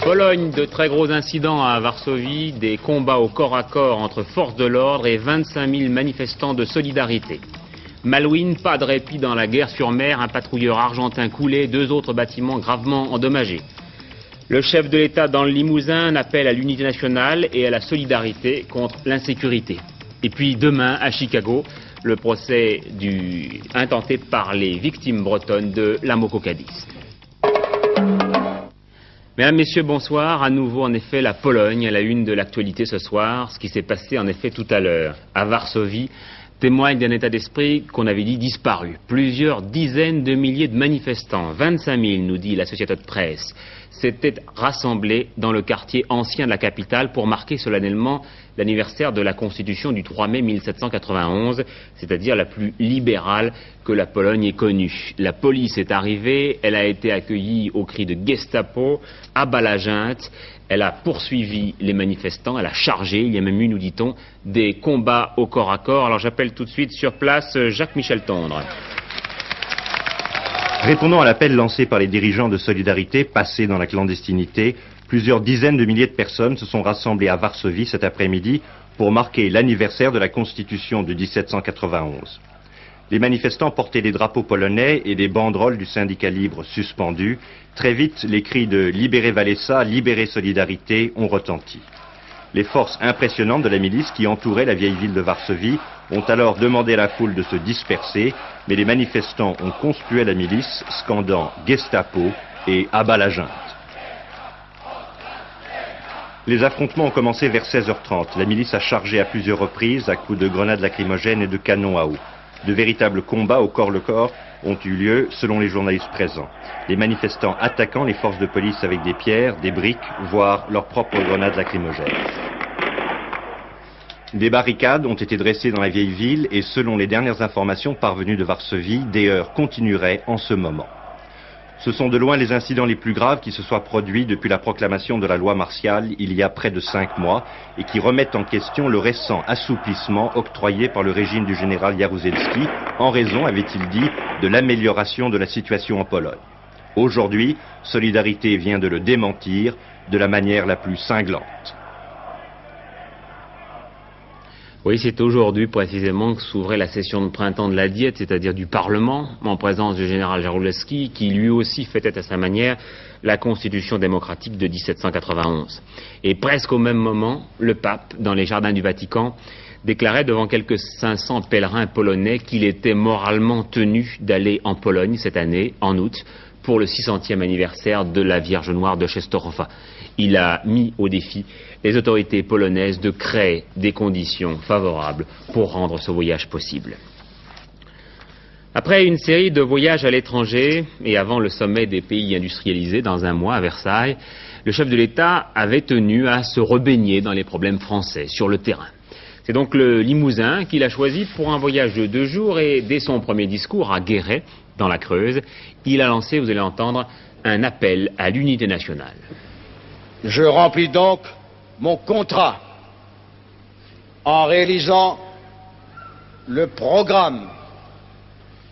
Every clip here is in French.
Pologne, de très gros incidents à Varsovie, des combats au corps à corps entre forces de l'ordre et 25 000 manifestants de solidarité. Malouine, pas de répit dans la guerre sur mer, un patrouilleur argentin coulé, 2 autres bâtiments gravement endommagés. Le chef de l'État dans le Limousin appelle à l'unité nationale et à la solidarité contre l'insécurité. Et puis demain, à Chicago, le procès intenté par les victimes bretonnes de l'Amoco Cadiz. Mesdames, Messieurs, bonsoir. À nouveau, en effet, la Pologne à la une de l'actualité ce soir. Ce qui s'est passé, en effet, tout à l'heure, à Varsovie, témoigne d'un état d'esprit qu'on avait dit disparu. Plusieurs dizaines de milliers de manifestants, 25 000, nous dit l'Associated Press, s'étaient rassemblés dans le quartier ancien de la capitale pour marquer solennellement l'anniversaire de la Constitution du 3 mai 1791, c'est-à-dire la plus libérale que la Pologne ait connue. La police est arrivée, elle a été accueillie au cri de Gestapo, à Balaginte, elle a poursuivi les manifestants, elle a chargé, il y a même eu, nous dit-on, des combats au corps à corps. Alors j'appelle tout de suite sur place Jacques-Michel Tondre. Répondant à l'appel lancé par les dirigeants de Solidarité passés dans la clandestinité, plusieurs dizaines de milliers de personnes se sont rassemblées à Varsovie cet après-midi pour marquer l'anniversaire de la Constitution de 1791. Les manifestants portaient des drapeaux polonais et des banderoles du syndicat libre suspendues. Très vite, les cris de « Libérez Wałęsa »,« Libérez Solidarité » ont retenti. Les forces impressionnantes de la milice qui entouraient la vieille ville de Varsovie ont alors demandé à la foule de se disperser, mais les manifestants ont conspué la milice, scandant « Gestapo » et « Abat la junte ». Les affrontements ont commencé vers 16h30. La milice a chargé à plusieurs reprises à coups de grenades lacrymogènes et de canons à eau. De véritables combats au corps-le-corps ont eu lieu selon les journalistes présents. Les manifestants attaquant les forces de police avec des pierres, des briques, voire leurs propres grenades lacrymogènes. Des barricades ont été dressées dans la vieille ville et selon les dernières informations parvenues de Varsovie, des heurts continueraient en ce moment. Ce sont de loin les incidents les plus graves qui se soient produits depuis la proclamation de la loi martiale il y a près de 5 mois et qui remettent en question le récent assouplissement octroyé par le régime du général Jaruzelski en raison, avait-il dit, de l'amélioration de la situation en Pologne. Aujourd'hui, Solidarité vient de le démentir de la manière la plus cinglante. Oui, c'est aujourd'hui précisément que s'ouvrait la session de printemps de la Diète, c'est-à-dire du Parlement, en présence du général Jaruzelski, qui lui aussi fêtait à sa manière la Constitution démocratique de 1791. Et presque au même moment, le pape, dans les jardins du Vatican, déclarait devant quelques 500 pèlerins polonais qu'il était moralement tenu d'aller en Pologne cette année, en août, pour le 600e anniversaire de la Vierge Noire de Częstochowa. Il a mis au défi les autorités polonaises de créer des conditions favorables pour rendre ce voyage possible. Après une série de voyages à l'étranger et avant le sommet des pays industrialisés dans un mois à Versailles, le chef de l'État avait tenu à se rebaigner dans les problèmes français sur le terrain. C'est donc le Limousin qu'il a choisi pour un voyage de 2 jours et dès son premier discours à Guéret, dans la Creuse, il a lancé, vous allez entendre, un appel à l'unité nationale. Je remplis donc mon contrat en réalisant le programme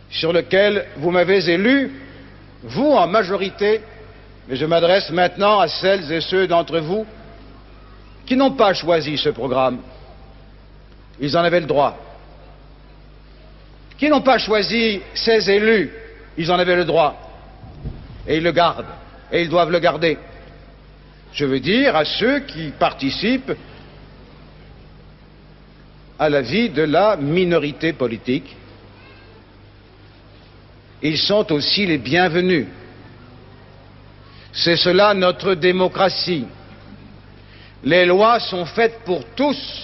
sur lequel vous m'avez élu, vous en majorité, mais je m'adresse maintenant à celles et ceux d'entre vous qui n'ont pas choisi ce programme. Ils en avaient le droit. Qui n'ont pas choisi ces élus, ils en avaient le droit. Et ils le gardent, et ils doivent le garder. Je veux dire à ceux qui participent à la vie de la minorité politique, ils sont aussi les bienvenus. C'est cela notre démocratie. Les lois sont faites pour tous.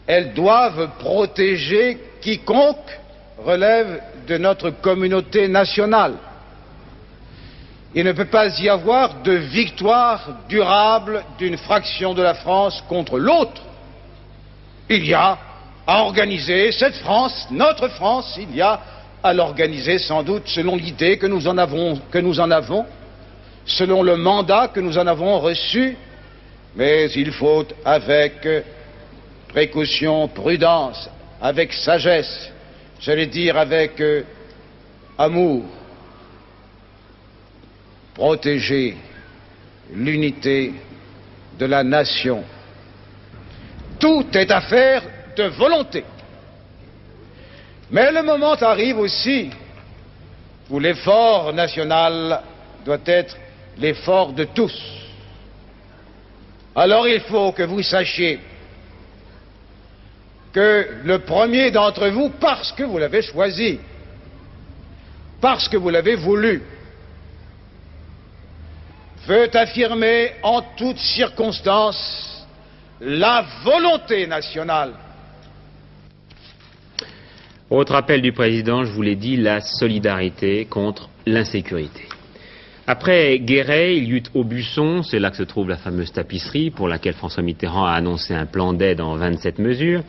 Elles doivent protéger quiconque relève de notre communauté nationale. Il ne peut pas y avoir de victoire durable d'une fraction de la France contre l'autre. Il y a à organiser cette France, notre France, il y a à l'organiser sans doute selon l'idée que nous en avons, selon le mandat que nous en avons reçu, mais il faut avec précaution, prudence, avec sagesse, j'allais dire avec amour, protéger l'unité de la nation. Tout est affaire de volonté. Mais le moment arrive aussi où l'effort national doit être l'effort de tous. Alors il faut que vous sachiez que le premier d'entre vous, parce que vous l'avez choisi, parce que vous l'avez voulu, veut affirmer en toutes circonstances la volonté nationale. Autre appel du président, je vous l'ai dit, la solidarité contre l'insécurité. Après Guéret, il y eut Aubusson, c'est là que se trouve la fameuse tapisserie pour laquelle François Mitterrand a annoncé un plan d'aide en 27 mesures.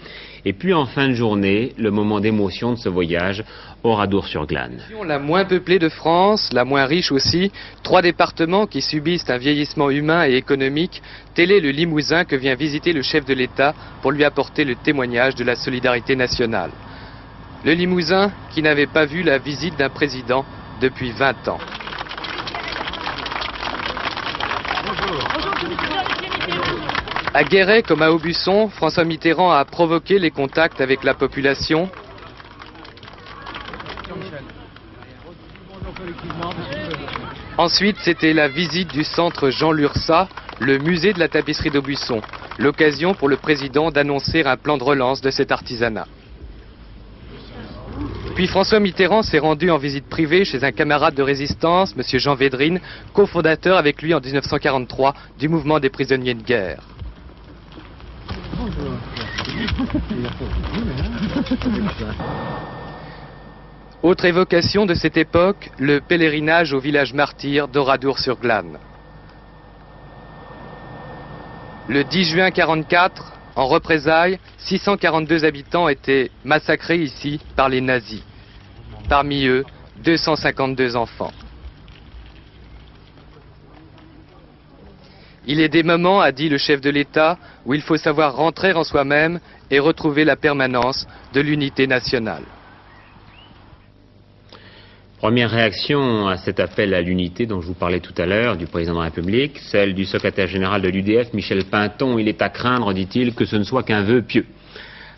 Et puis en fin de journée, le moment d'émotion de ce voyage, Oradour-sur-Glane. La moins peuplée de France, la moins riche aussi, 3 départements qui subissent un vieillissement humain et économique, tel est le Limousin que vient visiter le chef de l'État pour lui apporter le témoignage de la solidarité nationale. Le Limousin qui n'avait pas vu la visite d'un président depuis 20 ans. À Guéret comme à Aubusson, François Mitterrand a provoqué les contacts avec la population. Ensuite, c'était la visite du centre Jean Lurçat, le musée de la tapisserie d'Aubusson, l'occasion pour le président d'annoncer un plan de relance de cet artisanat. Puis François Mitterrand s'est rendu en visite privée chez un camarade de résistance, M. Jean Védrine, cofondateur avec lui en 1943 du mouvement des prisonniers de guerre. Autre évocation de cette époque, le pèlerinage au village martyr d'Oradour-sur-Glane. Le 10 juin 1944, en représailles, 642 habitants étaient massacrés ici par les nazis. Parmi eux, 252 enfants. Il est des moments, a dit le chef de l'État, où il faut savoir rentrer en soi-même et retrouver la permanence de l'unité nationale. Première réaction à cet appel à l'unité dont je vous parlais tout à l'heure du président de la République, celle du secrétaire général de l'UDF, Michel Pinton. Il est à craindre, dit-il, que ce ne soit qu'un vœu pieux.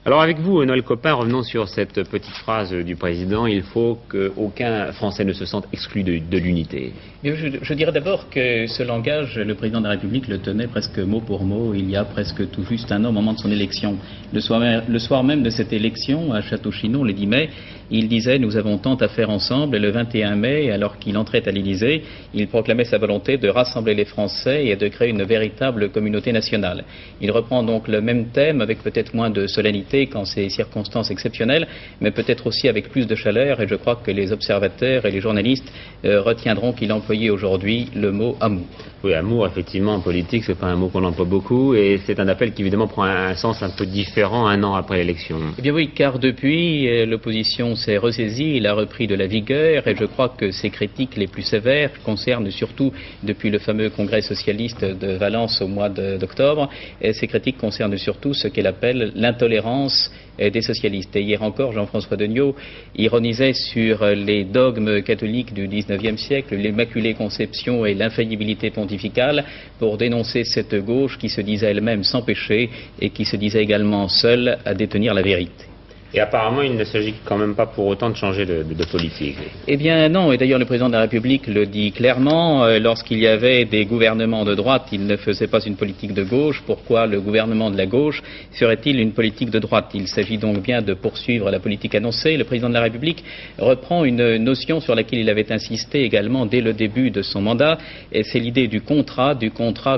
Alors avec vous, Noël Copin, revenons sur cette petite phrase du président. Il faut qu'aucun Français ne se sente exclu de l'unité. Je dirais d'abord que ce langage, le président de la République le tenait presque mot pour mot il y a presque tout juste un an au moment de son élection. Le soir même de cette élection à Château-Chinon, le 10 mai, il disait « Nous avons tant à faire ensemble » et le 21 mai, alors qu'il entrait à l'Élysée, il proclamait sa volonté de rassembler les Français et de créer une véritable communauté nationale. Il reprend donc le même thème avec peut-être moins de solennité qu'en ces circonstances exceptionnelles, mais peut-être aussi avec plus de chaleur, et je crois que les observateurs et les journalistes retiendront qu'il employait aujourd'hui le mot « amour ». Oui, amour, effectivement, en politique, c'est pas un mot qu'on emploie beaucoup, et c'est un appel qui évidemment prend un sens un peu différent un an après l'élection. Eh bien oui, car depuis, l'opposition s'est ressaisie, il a repris de la vigueur, et je crois que ses critiques les plus sévères concernent surtout, depuis le fameux congrès socialiste de Valence au mois d'octobre, et ces critiques concernent surtout ce qu'elle appelle l'intolérance des socialistes. Et hier encore, Jean-François Degnaud ironisait sur les dogmes catholiques du XIXe siècle, l'Immaculée Conception et l'infaillibilité pontificale, pour dénoncer cette gauche qui se disait elle-même sans péché et qui se disait également seule à détenir la vérité. Et apparemment, il ne s'agit quand même pas pour autant de changer de politique. Eh bien non, et d'ailleurs le président de la République le dit clairement, lorsqu'il y avait des gouvernements de droite, il ne faisait pas une politique de gauche. Pourquoi le gouvernement de la gauche ferait-il une politique de droite? Il s'agit donc bien de poursuivre la politique annoncée. Le président de la République reprend une notion sur laquelle il avait insisté également dès le début de son mandat, et c'est l'idée du contrat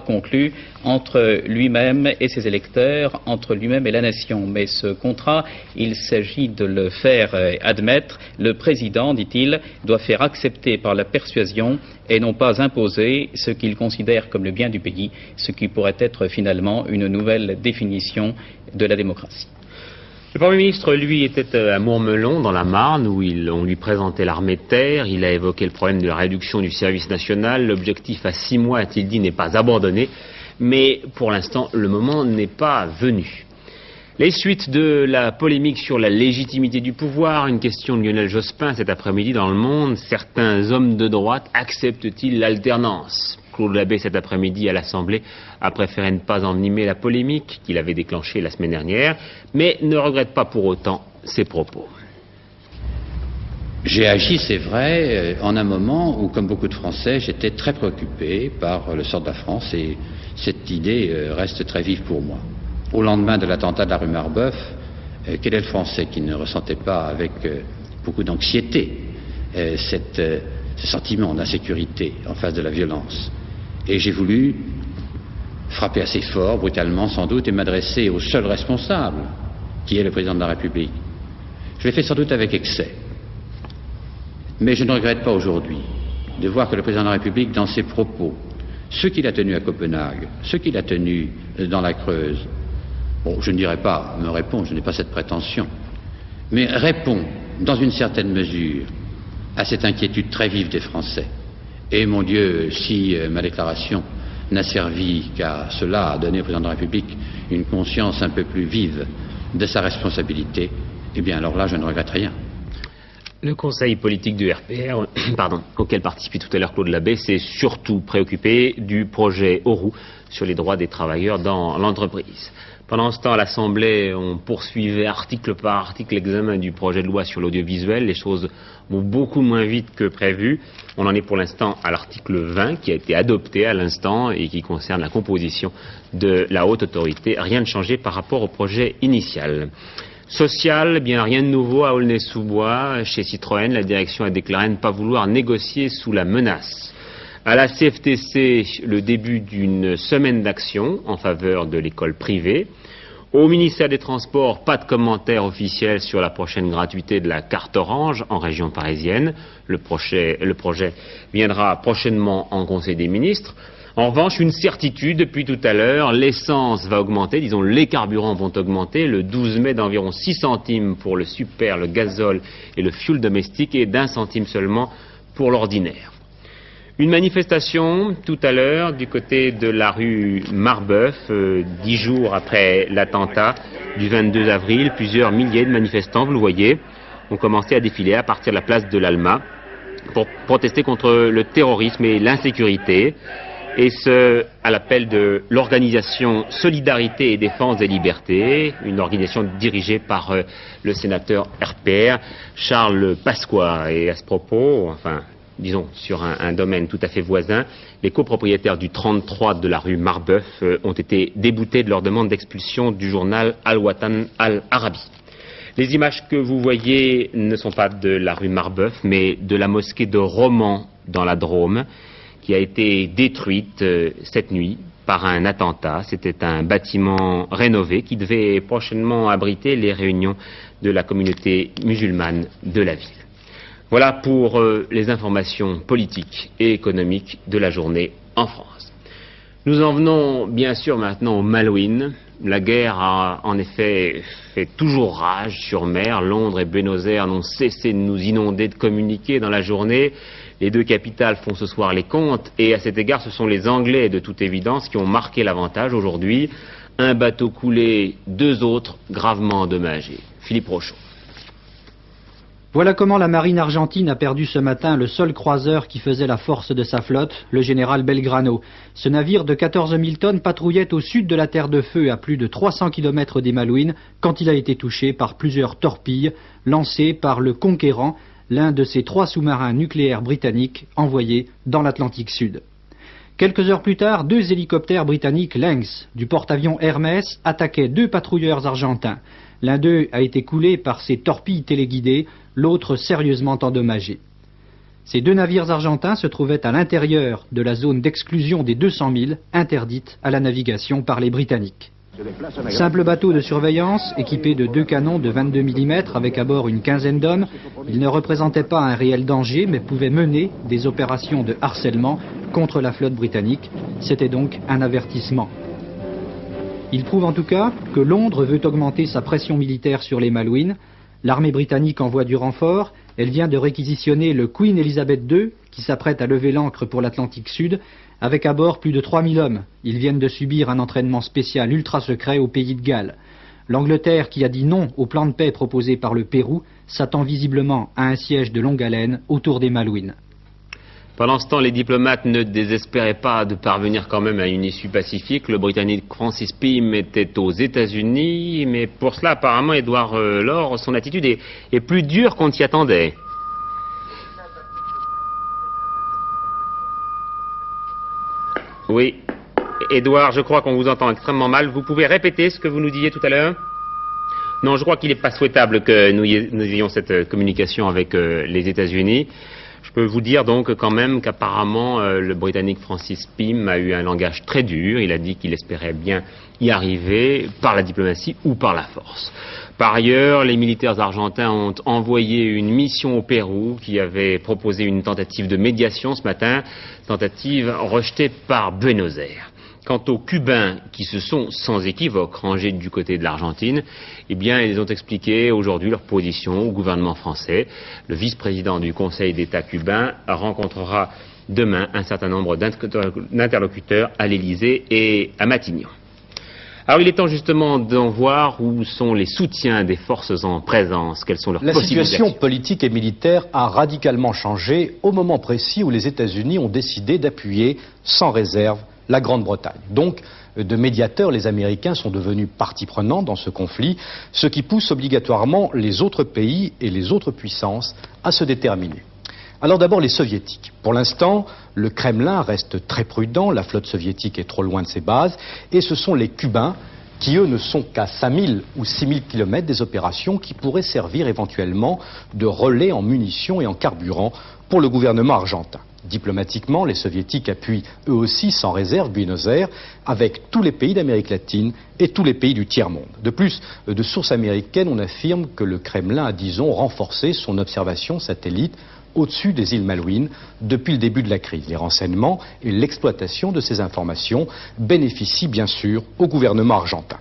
conclu entre lui-même et ses électeurs, entre lui-même et la nation. Mais ce contrat, il s'agit de le faire admettre. Le président, dit-il, doit faire accepter par la persuasion et non pas imposer ce qu'il considère comme le bien du pays, ce qui pourrait être finalement une nouvelle définition de la démocratie. Le Premier ministre, lui, était à Mourmelon, dans la Marne, où on lui présentait l'armée de terre. Il a évoqué le problème de la réduction du service national. L'objectif à 6 mois, a-t-il dit, n'est pas abandonné. Mais pour l'instant, le moment n'est pas venu. Les suites de la polémique sur la légitimité du pouvoir, une question de Lionel Jospin cet après-midi dans Le Monde. Certains hommes de droite acceptent-ils l'alternance? Claude Labbé cet après-midi à l'Assemblée a préféré ne pas envenimer la polémique qu'il avait déclenchée la semaine dernière, mais ne regrette pas pour autant ses propos. J'ai agi, c'est vrai, en un moment où, comme beaucoup de Français, j'étais très préoccupé par le sort de la France et cette idée reste très vive pour moi. Au lendemain de l'attentat de la rue Marbeuf, quel est le Français qui ne ressentait pas avec beaucoup d'anxiété ce sentiment d'insécurité en face de la violence? Et j'ai voulu frapper assez fort, brutalement sans doute, et m'adresser au seul responsable, qui est le président de la République. Je l'ai fait sans doute avec excès. Mais je ne regrette pas aujourd'hui de voir que le président de la République, dans ses propos, ceux qu'il a tenus à Copenhague, ceux qu'il a tenus dans la Creuse, bon, je ne dirais pas me répond, je n'ai pas cette prétention, mais répond dans une certaine mesure à cette inquiétude très vive des Français. Et mon Dieu, si ma déclaration n'a servi qu'à cela, à donner au président de la République une conscience un peu plus vive de sa responsabilité, eh bien alors là, je ne regrette rien. Le conseil politique du RPR, auquel participait tout à l'heure Claude Labbé, s'est surtout préoccupé du projet Auroux sur les droits des travailleurs dans l'entreprise. Pendant ce temps, à l'Assemblée, on poursuivait article par article l'examen du projet de loi sur l'audiovisuel. Les choses vont beaucoup moins vite que prévu. On en est pour l'instant à l'article 20 qui a été adopté à l'instant et qui concerne la composition de la haute autorité. Rien de changé par rapport au projet initial. Social, bien rien de nouveau à Aulnay-sous-Bois. Chez Citroën, la direction a déclaré ne pas vouloir négocier sous la menace. À la CFTC, le début d'une semaine d'action en faveur de l'école privée. Au ministère des Transports, pas de commentaire officiel sur la prochaine gratuité de la carte orange en région parisienne. Le projet viendra prochainement en Conseil des ministres. En revanche, une certitude depuis tout à l'heure, l'essence va augmenter, disons les carburants vont augmenter, le 12 mai d'environ 6 centimes pour le super, le gazole et le fioul domestique et d'1 centime seulement pour l'ordinaire. Une manifestation tout à l'heure du côté de la rue Marbeuf, 10 jours après l'attentat du 22 avril, plusieurs milliers de manifestants, vous le voyez, ont commencé à défiler à partir de la place de l'Alma pour protester contre le terrorisme et l'insécurité. Et ce, à l'appel de l'organisation Solidarité et Défense des Libertés, une organisation dirigée par le sénateur RPR, Charles Pasqua. Et à ce propos, enfin, disons, sur un domaine tout à fait voisin, les copropriétaires du 33 de la rue Marbeuf ont été déboutés de leur demande d'expulsion du journal Al-Watan Al-Arabi. Les images que vous voyez ne sont pas de la rue Marbeuf, mais de la mosquée de Romans dans la Drôme, qui a été détruite cette nuit par un attentat. C'était un bâtiment rénové qui devait prochainement abriter les réunions de la communauté musulmane de la ville. Voilà pour les informations politiques et économiques de la journée en France. Nous en venons bien sûr maintenant au Malouines. La guerre a en effet fait toujours rage sur mer. Londres et Buenos Aires n'ont cessé de nous inonder de communiqués dans la journée. Les deux capitales font ce soir les comptes et à cet égard ce sont les Anglais de toute évidence qui ont marqué l'avantage aujourd'hui. Un bateau coulé, 2 autres gravement endommagés. Philippe Rochaud. Voilà comment la marine argentine a perdu ce matin le seul croiseur qui faisait la force de sa flotte, le général Belgrano. Ce navire de 14 000 tonnes patrouillait au sud de la Terre de Feu à plus de 300 km des Malouines quand il a été touché par plusieurs torpilles lancées par le Conquérant, l'un de ces 3 sous-marins nucléaires britanniques envoyés dans l'Atlantique Sud. Quelques heures plus tard, 2 hélicoptères britanniques Lynx du porte-avions Hermès attaquaient 2 patrouilleurs argentins. L'un d'eux a été coulé par ces torpilles téléguidées, l'autre sérieusement endommagé. Ces 2 navires argentins se trouvaient à l'intérieur de la zone d'exclusion des 200 000 interdite à la navigation par les Britanniques. Simple bateau de surveillance équipé de 2 canons de 22 mm avec à bord une quinzaine d'hommes, il ne représentait pas un réel danger mais pouvait mener des opérations de harcèlement contre la flotte britannique. C'était donc un avertissement. Il prouve en tout cas que Londres veut augmenter sa pression militaire sur les Malouines. L'armée britannique envoie du renfort. Elle vient de réquisitionner le Queen Elizabeth II qui s'apprête à lever l'ancre pour l'Atlantique Sud avec à bord plus de 3000 hommes. Ils viennent de subir un entraînement spécial ultra secret au pays de Galles. L'Angleterre, qui a dit non au plan de paix proposé par le Pérou, s'attend visiblement à un siège de longue haleine autour des Malouines. Pendant ce temps, les diplomates ne désespéraient pas de parvenir quand même à une issue pacifique. Le Britannique Francis Pym était aux États-Unis, mais pour cela, apparemment, Édouard Laure, son attitude est plus dure qu'on s'y attendait. Oui, Édouard, je crois qu'on vous entend extrêmement mal. Vous pouvez répéter ce que vous nous disiez tout à l'heure? Non, je crois qu'il n'est pas souhaitable que nous ayons cette communication avec les États-Unis. Je peux vous dire donc quand même qu'apparemment le Britannique Francis Pym a eu un langage très dur. Il a dit qu'il espérait bien y arriver par la diplomatie ou par la force. Par ailleurs, les militaires argentins ont envoyé une mission au Pérou qui avait proposé une tentative de médiation ce matin, tentative rejetée par Buenos Aires. Quant aux Cubains qui se sont sans équivoque rangés du côté de l'Argentine, eh bien, ils ont expliqué aujourd'hui leur position au gouvernement français. Le vice-président du Conseil d'État cubain rencontrera demain un certain nombre d'interlocuteurs à l'Élysée et à Matignon. Alors il est temps justement d'en voir où sont les soutiens des forces en présence, quelles sont leurs possibilités. La situation politique et militaire a radicalement changé au moment précis où les États-Unis ont décidé d'appuyer sans réserve la Grande-Bretagne. Donc, de médiateurs, les Américains sont devenus partie prenante dans ce conflit, ce qui pousse obligatoirement les autres pays et les autres puissances à se déterminer. Alors d'abord les Soviétiques. Pour l'instant, le Kremlin reste très prudent, la flotte soviétique est trop loin de ses bases, et ce sont les Cubains qui, eux, ne sont qu'à 5000 ou 6000 km des opérations qui pourraient servir éventuellement de relais en munitions et en carburant pour le gouvernement argentin. Diplomatiquement, les Soviétiques appuient eux aussi sans réserve Buenos Aires avec tous les pays d'Amérique latine et tous les pays du tiers-monde. De plus, de sources américaines, on affirme que le Kremlin a, disons, renforcé son observation satellite au-dessus des îles Malouines depuis le début de la crise. Les renseignements et l'exploitation de ces informations bénéficient bien sûr au gouvernement argentin.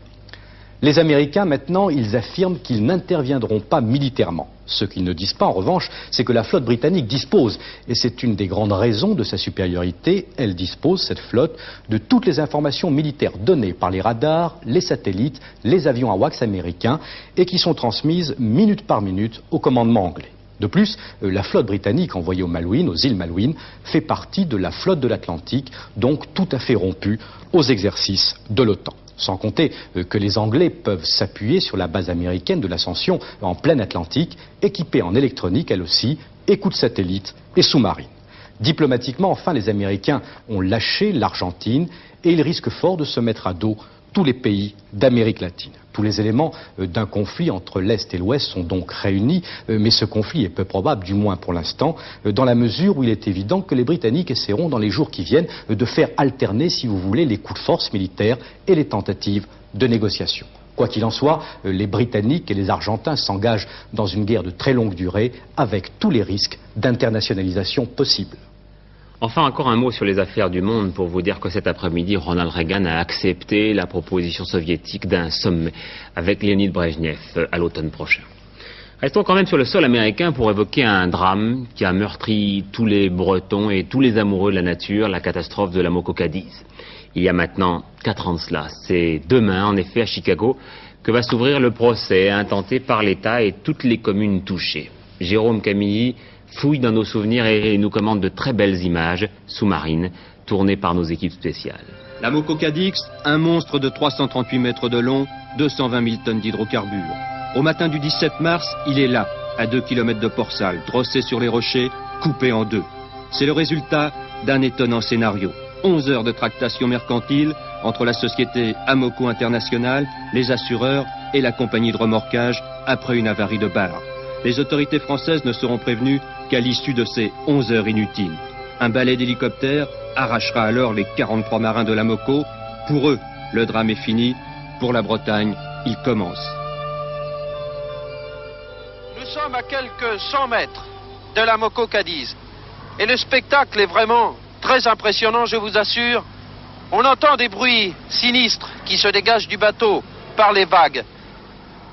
Les Américains, maintenant, ils affirment qu'ils n'interviendront pas militairement. Ce qu'ils ne disent pas, en revanche, c'est que la flotte britannique dispose, et c'est une des grandes raisons de sa supériorité, elle dispose, cette flotte, de toutes les informations militaires données par les radars, les satellites, les avions AWACS américains, et qui sont transmises minute par minute au commandement anglais. De plus, la flotte britannique envoyée aux Malouines, aux îles Malouines, fait partie de la flotte de l'Atlantique, donc tout à fait rompue aux exercices de l'OTAN. Sans compter que les Anglais peuvent s'appuyer sur la base américaine de l'Ascension en plein Atlantique, équipée en électronique elle aussi, écoute satellite et sous-marine. Diplomatiquement, enfin, les Américains ont lâché l'Argentine et ils risquent fort de se mettre à dos tous les pays d'Amérique latine. Tous les éléments d'un conflit entre l'Est et l'Ouest sont donc réunis, mais ce conflit est peu probable, du moins pour l'instant, dans la mesure où il est évident que les Britanniques essaieront dans les jours qui viennent de faire alterner, si vous voulez, les coups de force militaires et les tentatives de négociation. Quoi qu'il en soit, les Britanniques et les Argentins s'engagent dans une guerre de très longue durée avec tous les risques d'internationalisation possibles. Enfin, encore un mot sur les affaires du monde pour vous dire que cet après-midi, Ronald Reagan a accepté la proposition soviétique d'un sommet avec Léonid Brejnev à l'automne prochain. Restons quand même sur le sol américain pour évoquer un drame qui a meurtri tous les Bretons et tous les amoureux de la nature, la catastrophe de la Moko Cadiz. Il y a maintenant 4 ans de cela. C'est demain, en effet, à Chicago, que va s'ouvrir le procès intenté par l'État et toutes les communes touchées. Jérôme Camilly fouille dans nos souvenirs et nous commande de très belles images sous-marines tournées par nos équipes spéciales. La Moko Cadiz, un monstre de 338 mètres de long, 220 000 tonnes d'hydrocarbures. Au matin du 17 mars, il est là, à 2 km de Port-Salle, drossé sur les rochers, coupé en deux. C'est le résultat d'un étonnant scénario. 11 heures de tractation mercantile entre la société Amoco International, les assureurs et la compagnie de remorquage après une avarie de barre. Les autorités françaises ne seront prévenues qu'à l'issue de ces 11 heures inutiles. Un balai d'hélicoptères arrachera alors les 43 marins de l'Amoco. Pour eux, le drame est fini. Pour la Bretagne, il commence. Nous sommes à quelques 100 mètres de l'Amoco Cadiz. Et le spectacle est vraiment très impressionnant, je vous assure. On entend des bruits sinistres qui se dégagent du bateau par les vagues.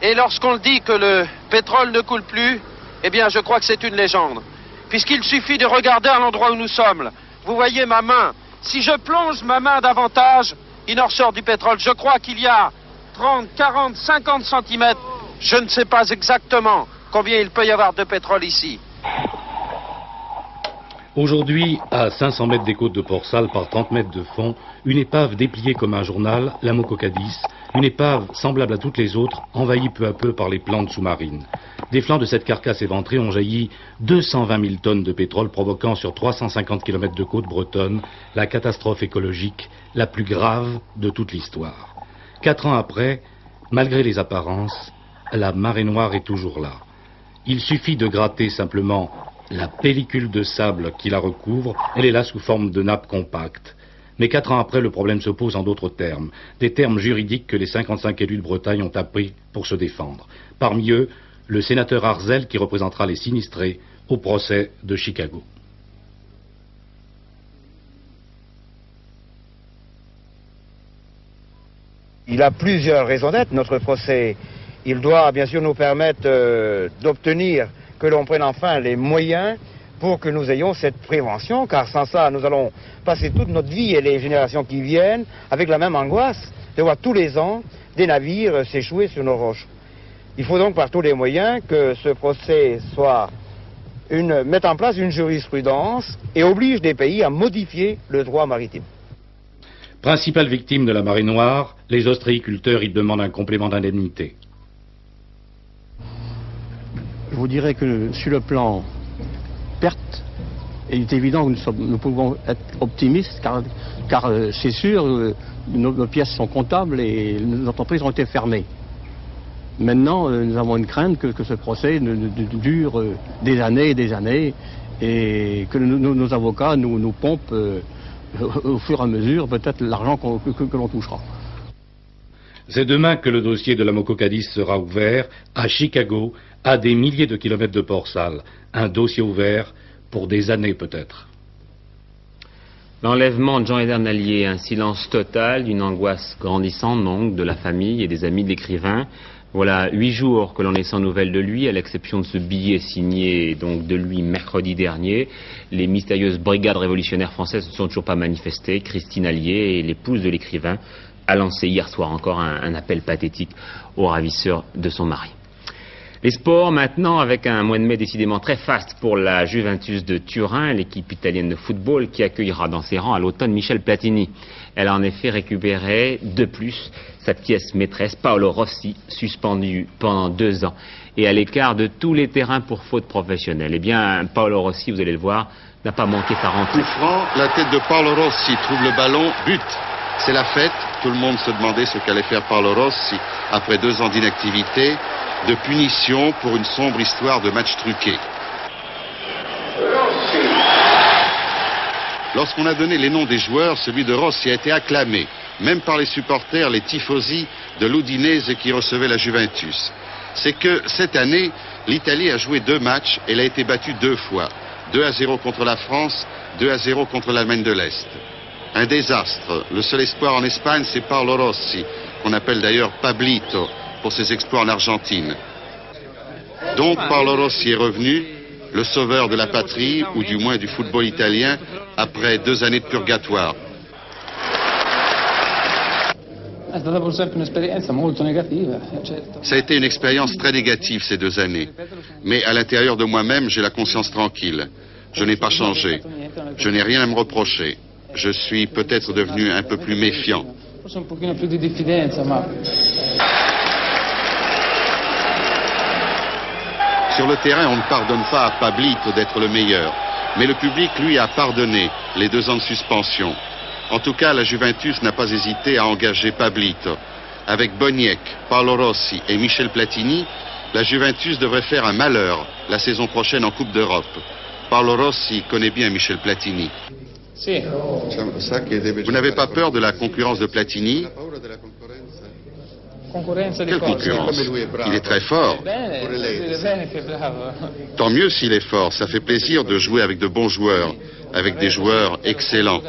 Et lorsqu'on dit que le pétrole ne coule plus, eh bien je crois que c'est une légende. Puisqu'il suffit de regarder à l'endroit où nous sommes. Vous voyez ma main. Si je plonge ma main davantage, il en ressort du pétrole. Je crois qu'il y a 30, 40, 50 centimètres. Je ne sais pas exactement combien il peut y avoir de pétrole ici. Aujourd'hui, à 500 mètres des côtes de Port-Salle par 30 mètres de fond, une épave dépliée comme un journal, la Moco Cadiz, une épave semblable à toutes les autres, envahie peu à peu par les plantes sous-marines. Des flancs de cette carcasse éventrée ont jailli 220 000 tonnes de pétrole, provoquant sur 350 km de côte bretonne la catastrophe écologique la plus grave de toute l'histoire. 4 ans après, malgré les apparences, la marée noire est toujours là. Il suffit de gratter simplement la pellicule de sable qui la recouvre, elle est là sous forme de nappe compacte. Mais 4 ans après, le problème se pose en d'autres termes, des termes juridiques que les 55 élus de Bretagne ont appris pour se défendre. Parmi eux, le sénateur Arzel qui représentera les sinistrés au procès de Chicago. Il a plusieurs raisons d'être, notre procès. Il doit bien sûr nous permettre d'obtenir que l'on prenne enfin les moyens pour que nous ayons cette prévention, car sans ça, nous allons passer toute notre vie et les générations qui viennent avec la même angoisse de voir tous les ans des navires s'échouer sur nos roches. Il faut donc par tous les moyens que ce procès mette en place une jurisprudence et oblige des pays à modifier le droit maritime. Principale victime de la marée noire, les ostréiculteurs y demandent un complément d'indemnité. Je vous dirais que sur le plan perte, il est évident que nous pouvons être optimistes, car c'est sûr, nos pièces sont comptables et nos entreprises ont été fermées. Maintenant, nous avons une crainte que ce procès dure des années et des années, et que nos avocats nous pompent au fur et à mesure peut-être l'argent que l'on touchera. C'est demain que le dossier de la Moco Cadiz sera ouvert à Chicago, à des milliers de kilomètres de Port-Salle. Un dossier ouvert pour des années peut-être. L'enlèvement de Jean-Héder Nallier, un silence total, d'une angoisse grandissante donc de la famille et des amis de l'écrivain. Voilà 8 jours que l'on est sans nouvelles de lui, à l'exception de ce billet signé donc de lui mercredi dernier. Les mystérieuses brigades révolutionnaires françaises ne sont toujours pas manifestées. Christine Allier, l'épouse de l'écrivain, a lancé hier soir encore un appel pathétique aux ravisseurs de son mari. Les sports maintenant, avec un mois de mai décidément très faste pour la Juventus de Turin, l'équipe italienne de football qui accueillera dans ses rangs à l'automne Michel Platini. Elle a en effet récupéré de plus sa pièce maîtresse, Paolo Rossi, suspendu pendant 2 ans et à l'écart de tous les terrains pour faute professionnelle. Eh bien, Paolo Rossi, vous allez le voir, n'a pas manqué sa rentrée. Coup franc, la tête de Paolo Rossi trouve le ballon, but. C'est la fête. Tout le monde se demandait ce qu'allait faire Paolo Rossi après 2 ans d'inactivité, de punition pour une sombre histoire de match truqué. Lorsqu'on a donné les noms des joueurs, celui de Rossi a été acclamé, même par les supporters, les tifosi de l'Udinese qui recevaient la Juventus. C'est que cette année, l'Italie a joué 2 matchs et elle a été battue 2 fois. 2-0 contre la France, 2-0 contre l'Allemagne de l'Est. Un désastre. Le seul espoir en Espagne, c'est Paolo Rossi, qu'on appelle d'ailleurs Pablito, pour ses exploits en Argentine. Donc Paolo Rossi est revenu, le sauveur de la patrie, ou du moins du football italien, après 2 années de purgatoire. Ça a été une expérience très négative ces 2 années. Mais à l'intérieur de moi-même, j'ai la conscience tranquille. Je n'ai pas changé. Je n'ai rien à me reprocher. Je suis peut-être devenu un peu plus méfiant. Sur le terrain, on ne pardonne pas à Pablito d'être le meilleur. Mais le public, lui, a pardonné les 2 ans de suspension. En tout cas, la Juventus n'a pas hésité à engager Pablito. Avec Boniek, Paolo Rossi et Michel Platini, la Juventus devrait faire un malheur la saison prochaine en Coupe d'Europe. Paolo Rossi connaît bien Michel Platini. Vous n'avez pas peur de la concurrence de Platini? Quelle concurrence? Il est très fort. Tant mieux s'il est fort. Ça fait plaisir de jouer avec de bons joueurs, avec des joueurs excellents.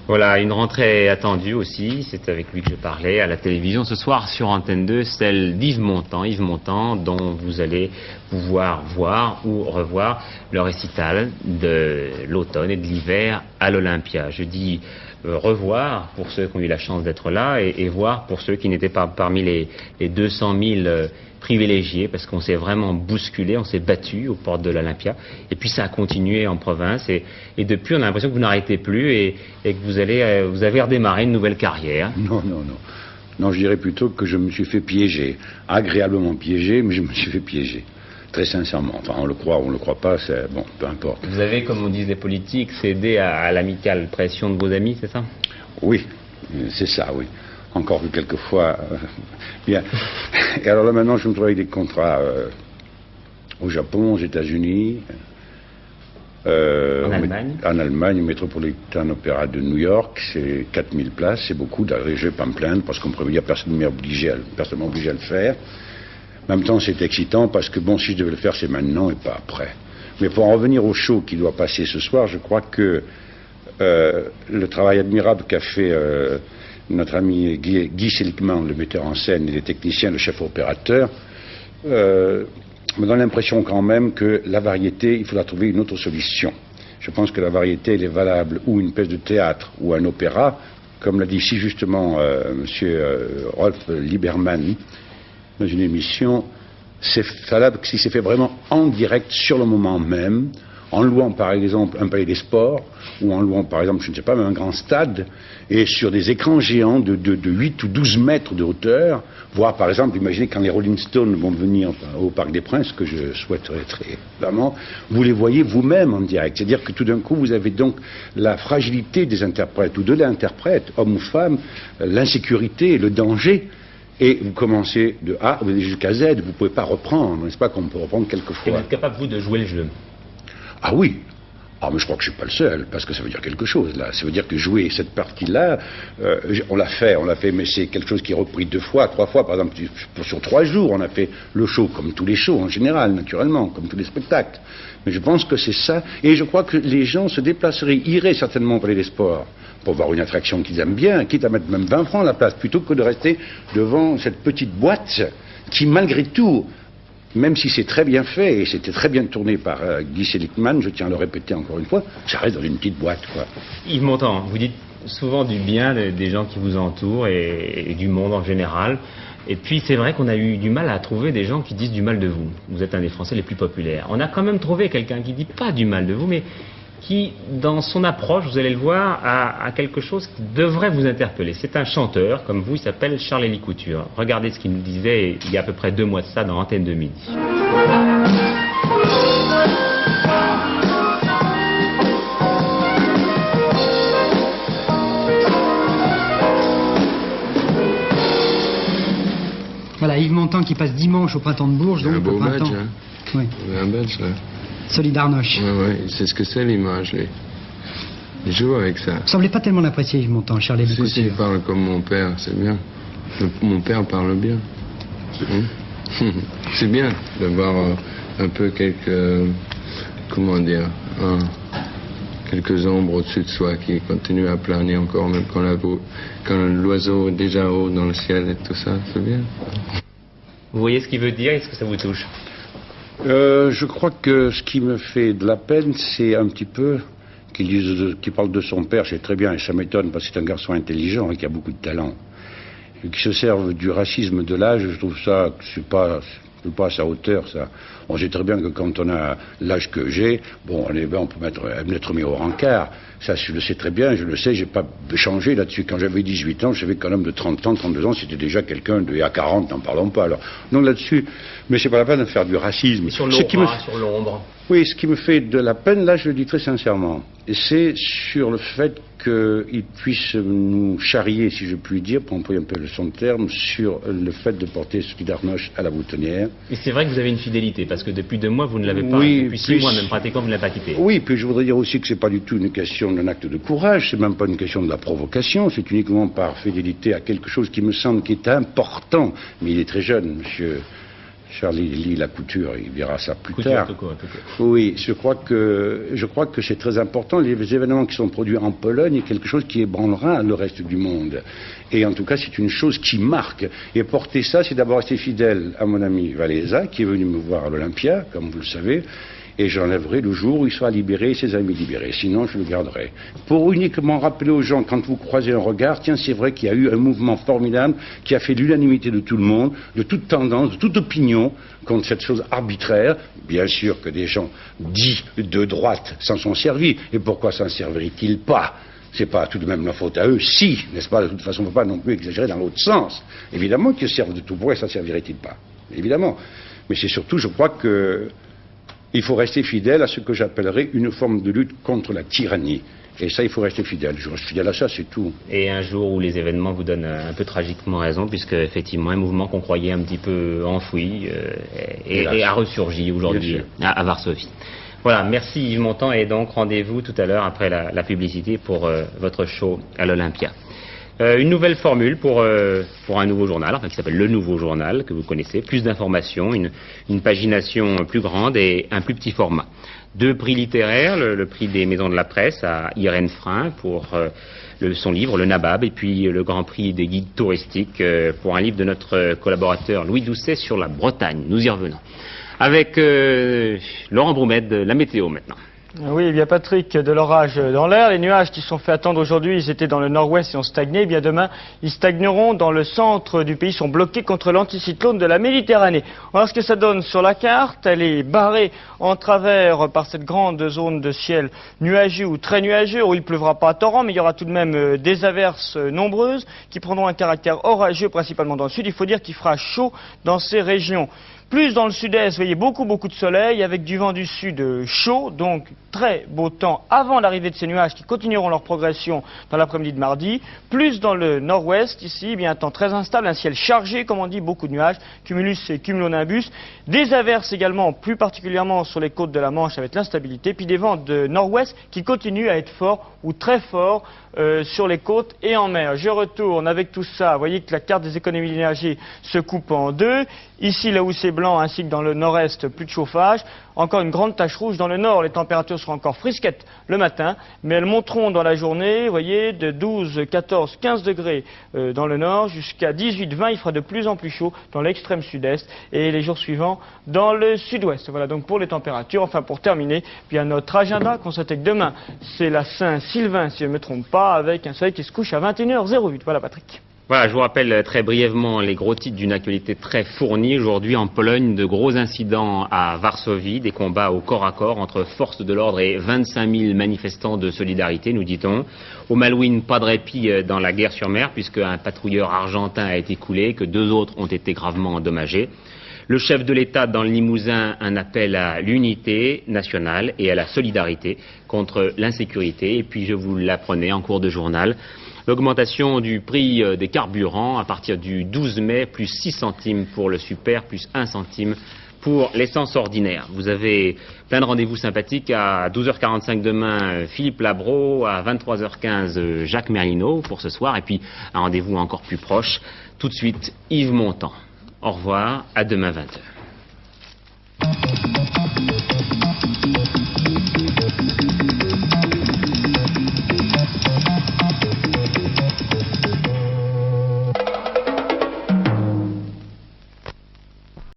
Voilà, une rentrée attendue aussi, c'est avec lui que je parlais, à la télévision ce soir sur Antenne 2, celle d'Yves Montand, dont vous allez pouvoir voir ou revoir le récital de l'automne et de l'hiver à l'Olympia. Je dis revoir pour ceux qui ont eu la chance d'être là et voir pour ceux qui n'étaient pas parmi les 200 000 privilégiés, parce qu'on s'est vraiment bousculé, on s'est battu aux portes de l'Olympia, et puis ça a continué en province, et depuis on a l'impression que vous n'arrêtez plus et que vous avez redémarré une nouvelle carrière. Non, je dirais plutôt que je me suis fait piéger, agréablement piégé, mais je me suis fait piéger. Très sincèrement. Enfin, on le croit ou on le croit pas, c'est bon, peu importe. Vous avez, comme on dit les politiques, cédé à l'amicale pression de vos amis, c'est ça? Oui, c'est ça, oui. Encore que quelquefois... bien. Et alors là, maintenant, je me trouve avec des contrats au Japon, aux États-Unis... en Allemagne? En Allemagne, au Metropolitan Opera de New York, c'est 4000 places, c'est beaucoup. D'ailleurs, je ne vais pas me plaindre, parce qu'on me prévenait, personne ne m'a obligé à le faire. En même temps, c'est excitant parce que, bon, si je devais le faire, c'est maintenant et pas après. Mais pour en revenir au show qui doit passer ce soir, je crois que le travail admirable qu'a fait notre ami Guy Seligman, le metteur en scène, et les techniciens, le chef opérateur, me donne l'impression quand même que la variété, il faudra trouver une autre solution. Je pense que la variété, elle est valable ou une pièce de théâtre ou un opéra, comme l'a dit si justement monsieur Rolf Lieberman, dans une émission, c'est valable si c'est fait vraiment en direct sur le moment même, en louant par exemple un palais des sports, ou en louant par exemple, je ne sais pas, même un grand stade, et sur des écrans géants de 8 ou 12 mètres de hauteur, voire par exemple, imaginez quand les Rolling Stones vont venir au Parc des Princes, que je souhaiterais très vraiment, vous les voyez vous-même en direct. C'est-à-dire que tout d'un coup, vous avez donc la fragilité des interprètes, ou de l'interprète, homme ou femme, l'insécurité, le danger. Et vous commencez de A jusqu'à Z, vous ne pouvez pas reprendre, n'est-ce pas, comme on peut reprendre quelquefois. Et vous êtes capable, vous, de jouer le jeu? Ah oui. Ah, mais je crois que je ne suis pas le seul, parce que ça veut dire quelque chose, là. Ça veut dire que jouer cette partie-là, on l'a fait, mais c'est quelque chose qui est repris 2 fois, 3 fois, par exemple, sur 3 jours, on a fait le show, comme tous les shows, en général, naturellement, comme tous les spectacles. Mais je pense que c'est ça, et je crois que les gens se déplaceraient, iraient certainement au Palais des Sports, pour voir une attraction qu'ils aiment bien, quitte à mettre même 20 francs à la place, plutôt que de rester devant cette petite boîte qui, malgré tout, même si c'est très bien fait, et c'était très bien tourné par Guy Seligman, je tiens à le répéter encore une fois, ça reste dans une petite boîte, quoi. Yves Montand, vous dites souvent du bien des gens qui vous entourent et du monde en général. Et puis c'est vrai qu'on a eu du mal à trouver des gens qui disent du mal de vous. Vous êtes un des Français les plus populaires. On a quand même trouvé quelqu'un qui dit pas du mal de vous, mais qui, dans son approche, vous allez le voir, a quelque chose qui devrait vous interpeller. C'est un chanteur, comme vous, il s'appelle Charles-Élie Couture. Regardez ce qu'il nous disait il y a à peu près 2 mois de ça dans Antenne de Midi. Voilà, Yves Montand qui passe dimanche au Printemps de Bourges. Donc un beau badge, hein. Oui. Un badge, là. Solidarnoche. Ouais, c'est ce que c'est l'image. Il joue avec ça. Vous semblez pas tellement l'apprécier, Yves Montand, Charles-Élie Couture. Si, il parle comme mon père, c'est bien. Mon père parle bien. C'est bien d'avoir un peu quelques... comment dire... quelques ombres au-dessus de soi qui continuent à planer encore, même quand l'oiseau est déjà haut dans le ciel et tout ça, c'est bien. Vous voyez ce qu'il veut dire? Est-ce que ça vous touche? Je crois que ce qui me fait de la peine, c'est un petit peu qu'il parle de son père, c'est très bien, et ça m'étonne parce que c'est un garçon intelligent et qui a beaucoup de talent. Et qui se serve du racisme de l'âge, je trouve ça, c'est pas à sa hauteur, ça. On sait très bien que quand on a l'âge que j'ai, bon, on peut mettre mis au rencard. Ça, je le sais très bien, je le sais, j'ai pas changé là-dessus. Quand j'avais 18 ans, je savais qu'un homme de 30 ans, 32 ans, c'était déjà quelqu'un de... Et à 40, n'en parlons pas, alors. Donc là-dessus, mais c'est pas la peine de faire du racisme. Et sur l'ombre. Oui, ce qui me fait de la peine, là, je le dis très sincèrement, c'est sur le fait qu'il puisse nous charrier, si je puis dire, pour employer un peu son terme, sur le fait de porter Solidarnoche à la boutonnière. Et c'est vrai que vous avez une fidélité, parce que depuis 2 mois, vous ne l'avez pas, depuis 6 mois même pratiquement, vous ne l'avez pas quitté. Oui, puis je voudrais dire aussi que c'est pas du tout une question d'un acte de courage, c'est même pas une question de la provocation, c'est uniquement par fidélité à quelque chose qui me semble qui est important. Mais il est très jeune, monsieur Charles-Élie Couture, il verra ça plus tard. Oui, je crois que c'est très important. Les événements qui sont produits en Pologne est quelque chose qui ébranlera le reste du monde. Et en tout cas, c'est une chose qui marque. Et porter ça, c'est d'abord rester fidèle à mon ami Valéza, qui est venu me voir à l'Olympia, comme vous le savez. et j'enlèverai le jour où il sera libéré et ses amis libérés. Sinon, je le garderai. Pour uniquement rappeler aux gens, quand vous croisez un regard, tiens, c'est vrai qu'il y a eu un mouvement formidable qui a fait l'unanimité de tout le monde, de toute tendance, de toute opinion, contre cette chose arbitraire. Bien sûr que des gens dits de droite s'en sont servis. Et pourquoi s'en serviraient-ils pas? C'est pas tout de même la faute à eux, si, n'est-ce pas? De toute façon, on ne peut pas non plus exagérer dans l'autre sens. Évidemment qu'ils servent de tout. Pourquoi s'en serviraient-ils pas? Évidemment. Mais c'est surtout, je crois qu'il faut rester fidèle à ce que j'appellerais une forme de lutte contre la tyrannie. Et ça, il faut rester fidèle. Je reste fidèle à ça, c'est tout. Et un jour où les événements vous donnent un peu tragiquement raison, puisque effectivement un mouvement qu'on croyait un petit peu enfoui a ressurgi aujourd'hui à Varsovie. Voilà, merci Yves Montand, et donc rendez-vous tout à l'heure après la publicité pour votre show à l'Olympia. Une nouvelle formule pour un nouveau journal, enfin qui s'appelle Le Nouveau Journal, que vous connaissez, plus d'informations, une pagination plus grande et un plus petit format. 2 prix littéraires, le prix des maisons de la presse à Irène Frein pour son livre Le Nabab, et puis le grand prix des guides touristiques pour un livre de notre collaborateur Louis Doucet sur la Bretagne. Nous y revenons. Avec Laurent Broumed, la météo maintenant. Oui, bien Patrick, de l'orage dans l'air. Les nuages qui sont fait attendre aujourd'hui, ils étaient dans le nord-ouest et ont stagné. Bien demain, ils stagneront dans le centre du pays, sont bloqués contre l'anticyclone de la Méditerranée. Voilà ce que ça donne sur la carte. Elle est barrée en travers par cette grande zone de ciel nuageux ou très nuageux, où il ne pleuvra pas à torrent, mais il y aura tout de même des averses nombreuses qui prendront un caractère orageux, principalement dans le sud. Il faut dire qu'il fera chaud dans ces régions. Plus dans le sud-est, vous voyez beaucoup de soleil avec du vent du sud chaud, donc très beau temps avant l'arrivée de ces nuages qui continueront leur progression dans l'après-midi de mardi. Plus dans le nord-ouest, ici, eh bien, un temps très instable, un ciel chargé, comme on dit, beaucoup de nuages, cumulus et cumulonimbus. Des averses également, plus particulièrement sur les côtes de la Manche avec l'instabilité, puis des vents de nord-ouest qui continuent à être forts ou très forts sur les côtes et en mer. Je retourne avec tout ça. Vous voyez que la carte des économies d'énergie se coupe en deux. Ici, là où c'est blanc, ainsi que dans le nord-est, plus de chauffage. Encore une grande tache rouge dans le nord. Les températures seront encore frisquettes le matin, mais elles monteront dans la journée, vous voyez, de 12, 14, 15 degrés dans le nord, jusqu'à 18, 20. Il fera de plus en plus chaud dans l'extrême sud-est et les jours suivants dans le sud-ouest. Voilà donc pour les températures. Enfin, pour terminer, bien notre agenda, constatez que demain, c'est la Saint-Sylvain, si je ne me trompe pas, avec un soleil qui se couche à 21h08. Voilà, Patrick. Voilà, je vous rappelle très brièvement les gros titres d'une actualité très fournie. Aujourd'hui, en Pologne, de gros incidents à Varsovie, des combats au corps à corps entre forces de l'ordre et 25 000 manifestants de solidarité, nous dit-on. Au Malouine, pas de répit dans la guerre sur mer, puisque un patrouilleur argentin a été coulé, que 2 autres ont été gravement endommagés. Le chef de l'État dans le Limousin, un appel à l'unité nationale et à la solidarité contre l'insécurité. Et puis, je vous l'apprenais en cours de journal, l'augmentation du prix des carburants à partir du 12 mai, plus 6 centimes pour le super, plus 1 centime pour l'essence ordinaire. Vous avez plein de rendez-vous sympathiques à 12h45 demain, Philippe Labro, à 23h15, Jacques Merlino pour ce soir, et puis un rendez-vous encore plus proche, tout de suite, Yves Montand. Au revoir, à demain 20h.